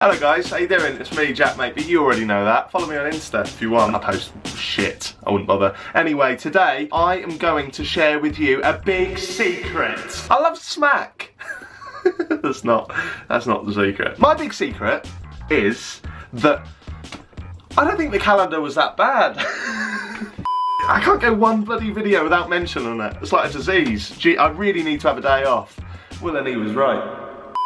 Hello guys, how you doing? It's me, JaackMaate, but you already know that. Follow me on Insta if you want. I post shit, I wouldn't bother. Anyway, today I am going to share with you a big secret. I love smack. That's not the secret. My big secret is that I don't think the calendar was that bad. I can't go one bloody video without mentioning it. It's like a disease. Gee, I really need to have a day off. Well, then he was right.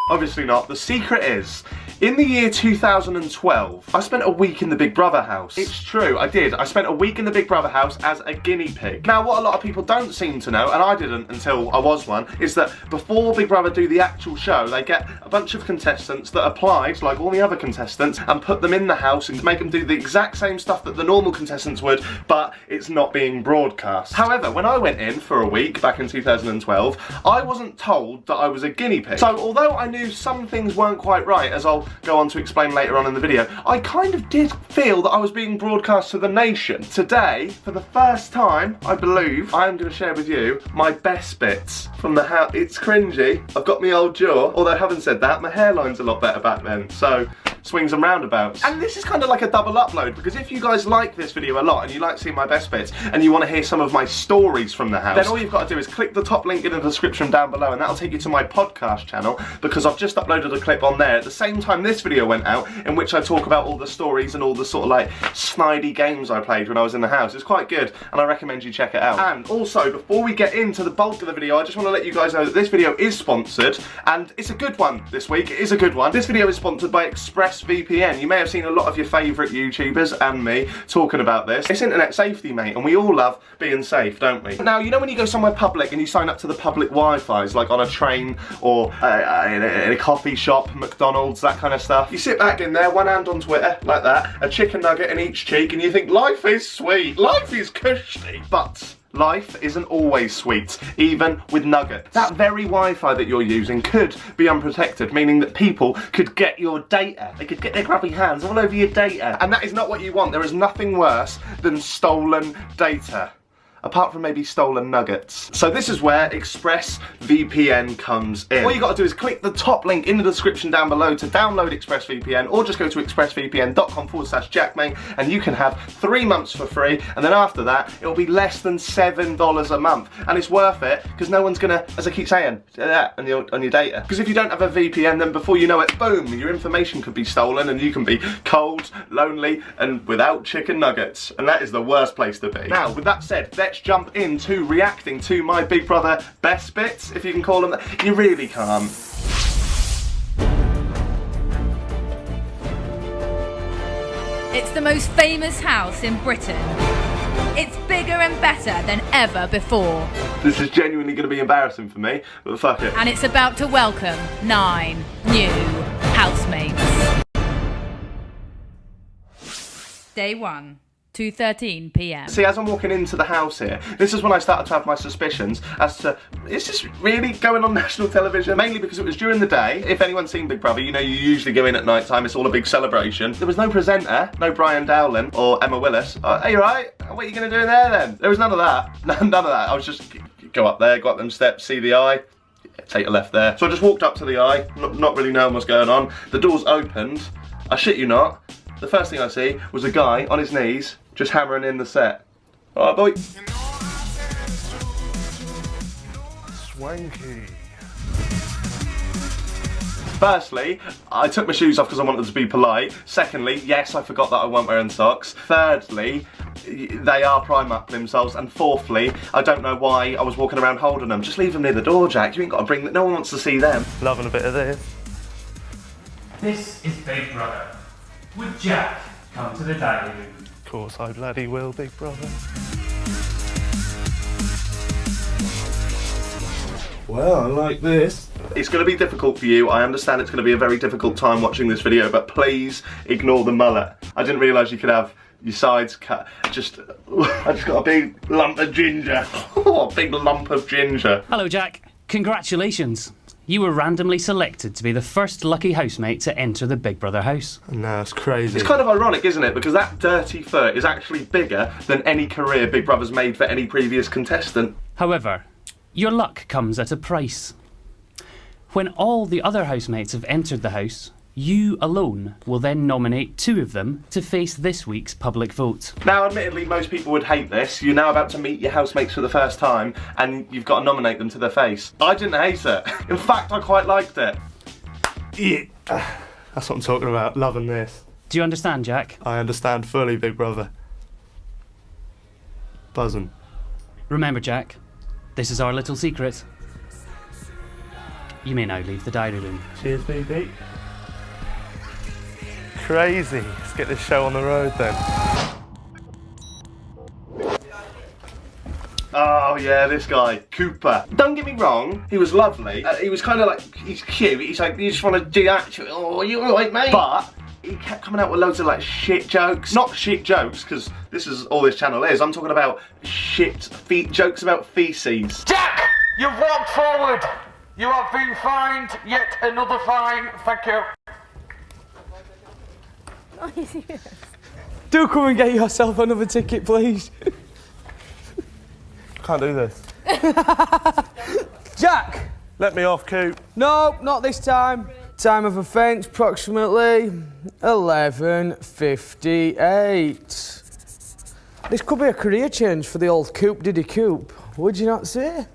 Obviously not. The secret is, in the year 2012, I spent a week in the Big Brother house. It's true, I did. I spent a week in the Big Brother house as a guinea pig. Now, what a lot of people don't seem to know, and I didn't until I was one, is that before Big Brother do the actual show, they get a bunch of contestants that applied, like all the other contestants, and put them in the house and make them do the exact same stuff that the normal contestants would, but it's not being broadcast. However, when I went in for a week back in 2012, I wasn't told that I was a guinea pig. So although I knew some things weren't quite right, as I'll go on to explain later on in the video, I kind of did feel that I was being broadcast to the nation. Today, for the first time, I believe, I am going to share with you my best bits from the house. It's cringy, I've got my old jaw, although having said that, my hairline's a lot better back then, so swings and roundabouts. And this is kind of like a double upload, because if you guys like this video a lot and you like seeing my best bits and you want to hear some of my stories from the house, then all you've got to do is click the top link in the description down below and that'll take you to my podcast channel, because I've just uploaded a clip on there at the same time this video went out, in which I talk about all the stories and all the sort of like snidey games I played when I was in the house. It's quite good and I recommend you check it out. And also, before we get into the bulk of the video, I just want to let you guys know that this video is sponsored, and it's a good one this week. It is a good one. This video is sponsored by ExpressVPN. You may have seen a lot of your favourite YouTubers and me talking about this. It's internet safety, mate, and we all love being safe, don't we? Now, you know when you go somewhere public and you sign up to the public Wi-Fi's, like on a train or in a coffee shop, McDonald's, that kind of stuff? You sit back in there, one hand on Twitter, like that, a chicken nugget in each cheek, and you think, life is sweet, life is cushy. But life isn't always sweet, even with nuggets. That very Wi-Fi that you're using could be unprotected, meaning that people could get your data. They could get their grubby hands all over your data. And that is not what you want. There is nothing worse than stolen data. Apart from maybe stolen nuggets. So this is where ExpressVPN comes in. All you got to do is click the top link in the description down below to download ExpressVPN, or just go to expressvpn.com/JaackMaate and you can have 3 months for free, and then after that it'll be less than $7 a month, and it's worth it because no one's gonna, as I keep saying, do that on your data. Because if you don't have a VPN, then before you know it, boom, your information could be stolen and you can be cold, lonely, and without chicken nuggets, and that is the worst place to be. Now, with that said, let's jump into reacting to my Big Brother best bits, if you can call them that. You really can't. It's the most famous house in Britain. It's bigger and better than ever before. This is genuinely going to be embarrassing for me, but fuck it. And it's about to welcome 9 new housemates. Day 1. 2:13 p.m. See, as I'm walking into the house here, this is when I started to have my suspicions as to, is this really going on national television? Mainly because it was during the day. If anyone's seen Big Brother, you know you usually go in at night time, it's all a big celebration. There was no presenter, no Brian Dowling or Emma Willis. Hey, right, what are you going to do in there then? There was none of that, none of that. I was just, go up there, go up them steps, see the eye, take a left there. So I just walked up to the eye, not really knowing what's going on. The doors opened, I shit you not, the first thing I see was a guy on his knees, just hammering in the set. Alright, boy. Swanky. Firstly, I took my shoes off because I wanted to be polite. Secondly, yes, I forgot that I weren't wearing socks. Thirdly, they are Primark themselves. And fourthly, I don't know why I was walking around holding them. Just leave them near the door, Jack. You ain't got to bring them. No one wants to see them. Loving a bit of this. This is Big Brother. Would Jack come to the dining room? Of course I bloody will, Big Brother. Well, I like this. It's going to be difficult for you. I understand it's going to be a very difficult time watching this video, but please ignore the mullet. I didn't realise you could have your sides cut. I just got a big lump of ginger. A big lump of ginger. Hello, Jack. Congratulations. You were randomly selected to be the first lucky housemate to enter the Big Brother house. No, it's crazy. It's kind of ironic, isn't it? Because that dirty foot is actually bigger than any career Big Brother's made for any previous contestant. However, your luck comes at a price. When all the other housemates have entered the house, You alone will then nominate 2 of them to face this week's public vote. Now, admittedly, most people would hate this. You're now about to meet your housemates for the first time, and you've got to nominate them to their face. I didn't hate it. In fact, I quite liked it. Yeah. That's what I'm talking about, loving this. Do you understand, Jack? I understand fully, big brother. Buzzing. Remember, Jack, this is our little secret. You may now leave the diary room. Cheers, baby. Crazy. Let's get this show on the road then. Oh yeah, this guy, Cooper. Don't get me wrong, he was lovely. He was kind of like, he's cute. He's like, you just want to do that? Oh, you alright, mate? But he kept coming out with loads of like shit jokes. Not shit jokes, because this is all this channel is. I'm talking about jokes about feces. Jack, you've walked forward. You have been fined yet another fine. Thank you. Do come and get yourself another ticket, please. Can't do this. Jack! Let me off, Coop. No, not this time. Time of offence, approximately 11:58. This could be a career change for the old Coop Diddy Coop. Would you not say?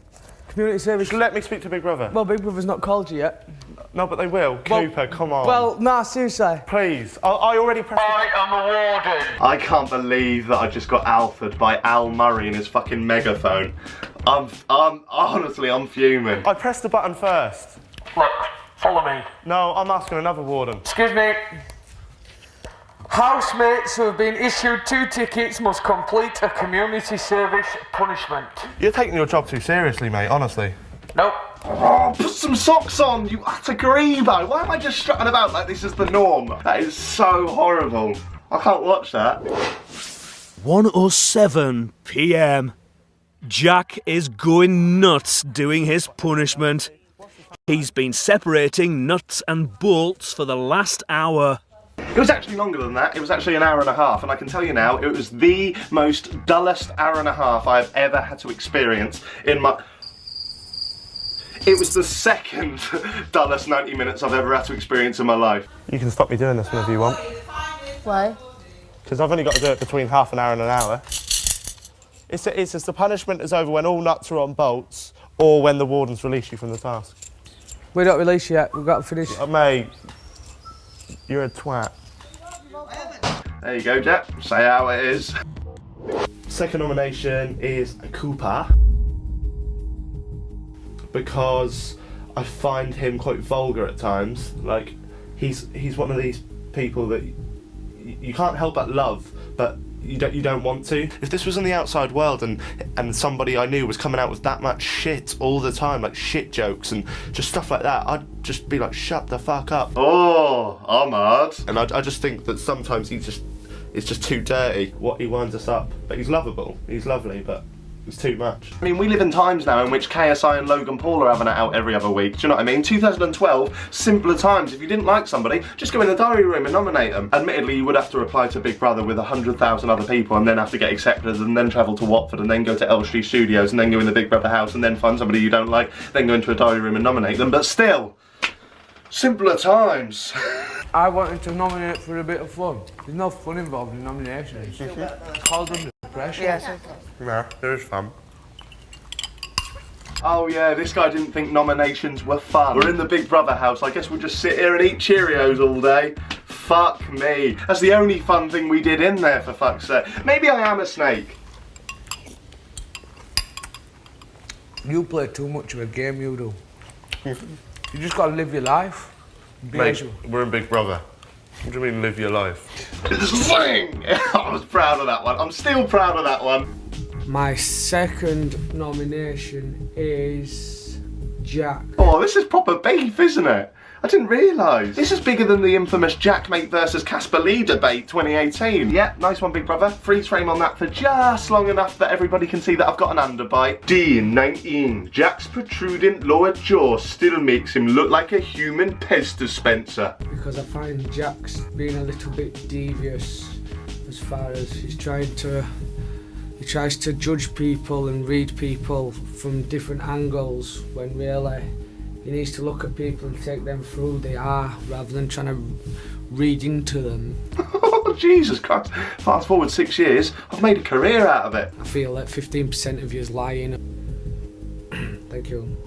Community service. Let me speak to Big Brother. Well, Big Brother's not called you yet. No, but they will. Well, Cooper, come on. Well, nah, seriously. Please. I already pressed I am a warden. I can't believe that I just got alphaed by Al Murray and his fucking megaphone. Honestly, I'm fuming. I pressed the button first. Look, follow me. No, I'm asking another warden. Excuse me. Housemates who have been issued 2 tickets must complete a community service punishment. You're taking your job too seriously, mate, honestly. Nope. Oh, put some socks on, you utter grebo. Why am I just strutting about like this is the norm? That is so horrible. I can't watch that. 1:07 p.m. Jack is going nuts doing his punishment. He's been separating nuts and bolts for the last hour. It was actually longer than that. It was actually an hour and a half, and I can tell you now, it was the most dullest hour and a half I've ever had to experience in my... It was the second dullest 90 minutes I've ever had to experience in my life. You can stop me doing this whenever you want. Why? Because I've only got to do it between half an hour and an hour. It's just the punishment is over when all nuts are on bolts or when the wardens release you from the task. We don't release yet. We've got to finish. Mate, you're a twat. There you go, Jack. Say how it is. Second nomination is Cooper. Because I find him quite vulgar at times. Like, he's one of these people that you can't help but love, but you don't want to. If this was in the outside world and somebody I knew was coming out with that much shit all the time, like shit jokes and just stuff like that, I'd just be like, shut the fuck up. Oh, I'm hard. And I just think that sometimes it's just too dirty what he winds us up. But he's lovable, he's lovely, but it's too much. I mean, we live in times now in which KSI and Logan Paul are having it out every other week. Do you know what I mean? 2012, simpler times. If you didn't like somebody, just go in the diary room and nominate them. Admittedly, you would have to apply to Big Brother with 100,000 other people and then have to get accepted and then travel to Watford and then go to Elstree Studios and then go in the Big Brother house and then find somebody you don't like, then go into a diary room and nominate them. But still, simpler times. I wanted to nominate for a bit of fun. There's no fun involved in nominations. It's called under pressure. Yes. Yeah, there is fun. Oh yeah, this guy didn't think nominations were fun. We're in the Big Brother house. I guess we'll just sit here and eat Cheerios all day. Fuck me. That's the only fun thing we did in there, for fuck's sake. Maybe I am a snake. You play too much of a game, you do. You just gotta live your life. Mate, we're in Big Brother. What do you mean live your life? Zing! I was proud of that one. I'm still proud of that one. My second nomination is Jack. Oh, this is proper beef, isn't it? I didn't realise. This is bigger than the infamous JaackMaate versus Casper Lee debate 2018. Yeah, nice one, Big Brother. Freeze frame on that for just long enough that everybody can see that I've got an underbite. D19. Jack's protruding lower jaw still makes him look like a human Pez dispenser. Because I find Jack's being a little bit devious as far as he tries to judge people and read people from different angles when really You need to look at people and take them through who they are, rather than trying to read into them. Oh, Jesus Christ. Fast forward 6 years, I've made a career out of it. I feel that 15% of you is lying. Thank you.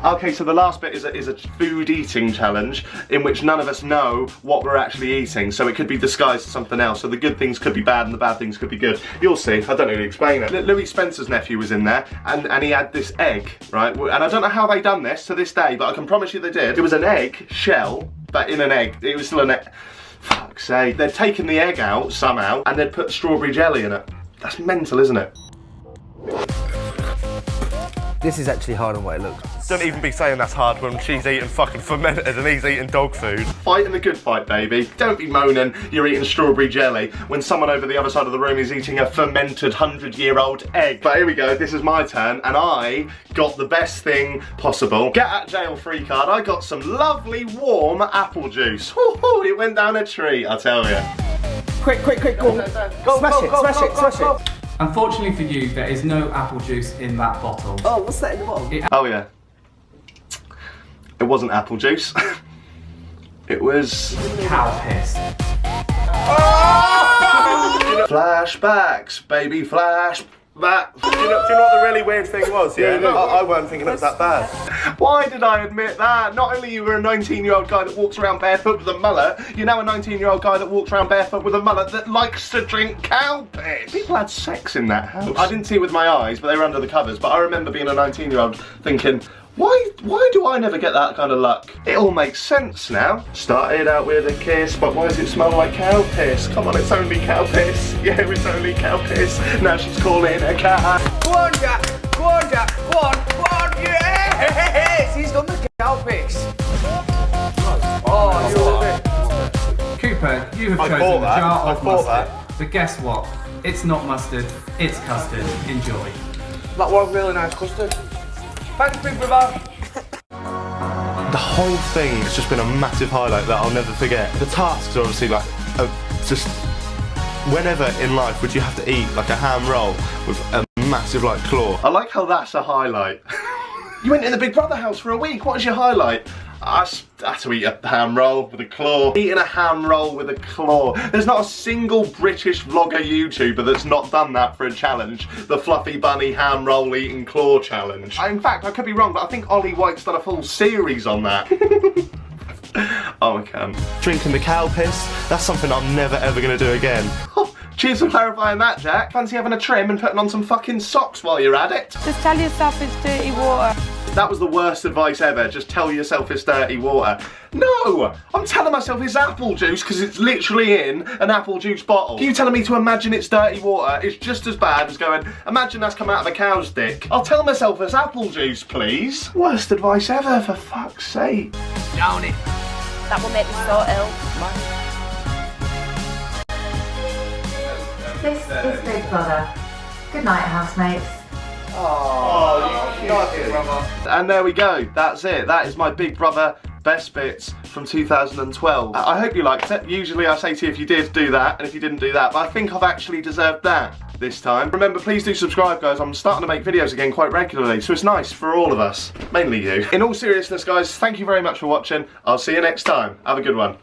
Okay, so the last bit is a food eating challenge in which none of us know what we're actually eating, so it could be disguised as something else. So the good things could be bad and the bad things could be good. You'll see, I don't know how to explain it. Louis Spencer's nephew was in there and he had this egg, right? And I don't know how they done this to this day, but I can promise you they did. It was an egg shell, but in an egg. It was still an egg. Fuck's sake. They'd taken the egg out somehow and they'd put strawberry jelly in it. That's mental, isn't it? This is actually harder than what it looks. Don't even be saying that's hard when she's eating fucking fermented and he's eating dog food. Fighting the good fight, baby. Don't be moaning you're eating strawberry jelly when someone over the other side of the room is eating a fermented 100-year-old egg. But here we go, this is my turn, and I got the best thing possible. Get out jail free card. I got some lovely warm apple juice. Woo-hoo, it went down a tree, I tell you. Quick, go. Smash it. Unfortunately for you, there is no apple juice in that bottle. Oh, what's that in the bottle? Oh yeah. It wasn't apple juice. It was... cow piss. Oh! Flashbacks, baby, flashbacks. Do you know what the really weird thing was? Yeah, I weren't thinking it was that bad. Why did I admit that? Not only you were a 19-year-old guy that walks around barefoot with a mullet, you're now a 19-year-old guy that walks around barefoot with a mullet that likes to drink cow piss. People had sex in that house. I didn't see it with my eyes, but they were under the covers. But I remember being a 19-year-old thinking, why do I never get that kind of luck? It all makes sense now. Started out with a kiss, but why does it smell like cow piss? Come on, it's only cow piss. Yeah, it's only cow piss. Now she's calling a cat. Go on, Jack. Go on, yes! He's done the cow piss. Oh, you love it. Cooper, you have chosen a jar of mustard. But guess what? It's not mustard, it's custard. Enjoy. That was really nice custard. Thanks, big brother. The whole thing has just been a massive highlight that I'll never forget. The tasks are obviously like, just whenever in life would you have to eat like a ham roll with a massive like claw? I like how that's a highlight. You went in the Big Brother house for a week, what was your highlight? I had to eat a ham roll with a claw. Eating a ham roll with a claw. There's not a single British vlogger YouTuber that's not done that for a challenge. The Fluffy Bunny ham roll eating claw challenge. In fact, I could be wrong, but I think Ollie White's done a full series on that. Oh, I can. Drinking the cow piss, that's something I'm never ever gonna do again. Cheers for clarifying that, Jack. Fancy having a trim and putting on some fucking socks while you're at it? Just tell yourself it's dirty water. That was the worst advice ever. Just tell yourself it's dirty water. No! I'm telling myself it's apple juice because it's literally in an apple juice bottle. You telling me to imagine it's dirty water is just as bad as going, imagine that's come out of a cow's dick. I'll tell myself it's apple juice, please. Worst advice ever, for fuck's sake. Down it. That will make me so ill. This is Big Brother. Good night, housemates. Oh, you got it, brother. And there we go. That's it. That is my Big Brother best bits from 2012. I hope you liked it. Usually I say to you if you did, do that, and if you didn't, do that. But I think I've actually deserved that this time. Remember, please do subscribe, guys. I'm starting to make videos again quite regularly, so it's nice for all of us. Mainly you. In all seriousness, guys, thank you very much for watching. I'll see you next time. Have a good one.